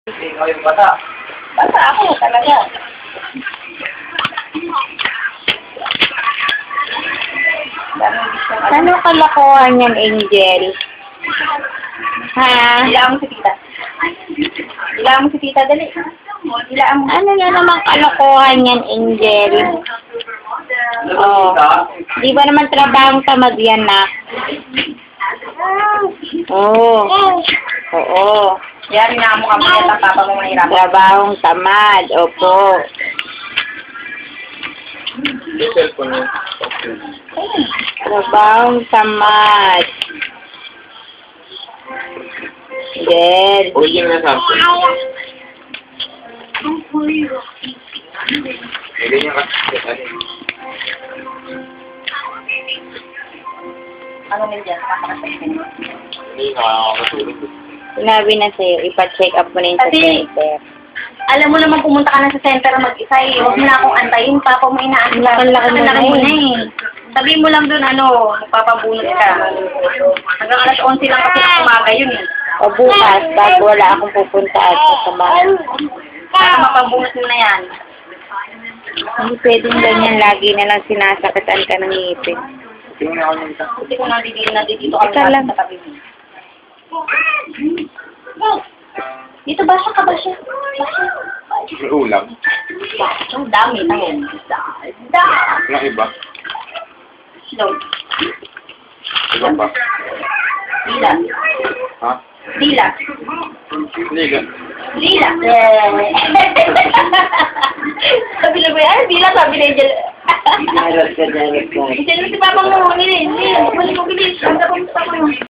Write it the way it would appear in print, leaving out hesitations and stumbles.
Ikaw yung bata. Basta ako talaga. Ano kalokohan yan, Angel? Ha? Hilaan mo si tita. Hilaan mo si tita, dali. Hilaan mo. Ano na naman kalokohan yan, Angel? Oh. Di ba naman trabahong tamad yan, nak? Oo. Oo. Yari na mo kami at ang papa mo mahirap. Trabahong tamad. Opo. Yung cellphone niya. Trabahong tamad. Angel. Original na sample. May ganyan kasi. Ano nil dyan? Kakakasagin mo. Hindi, nakakatulog. Sinabi na sa'yo, ipa-check up mo na yung sa Kasi- center. Alam mo naman pumunta ka na sa center mag-isa eh. Huwag mo na akong antayin. Papa mo inaantay. Laki-laki mo na eh. Sabihin mo lang doon magpapabunot ka. Hanggang alas 11 lang kasi sa umaga yun eh. O bukas, bago wala akong pupunta at sasamahan. Para mapabunot mo na yan. Hindi pwedeng ganyan, lagi na lang sinasakitan ka ng ngipin. Tingnan ako nito. Kasi kung nandito kami Ika lang. sa tabi mo. Dito ba siya ka ba siya? May ulam. Ang dami na yan. Walang iba. Slow. Iba pa. Dila. Ha? Dila. Liga. Dila. Sabi na ba yan? Dila, sabi na Angel. Harap ka, harap ka. Isa na si Papa mo. Hindi. Balik mo bilis. Ang tapos pa ko.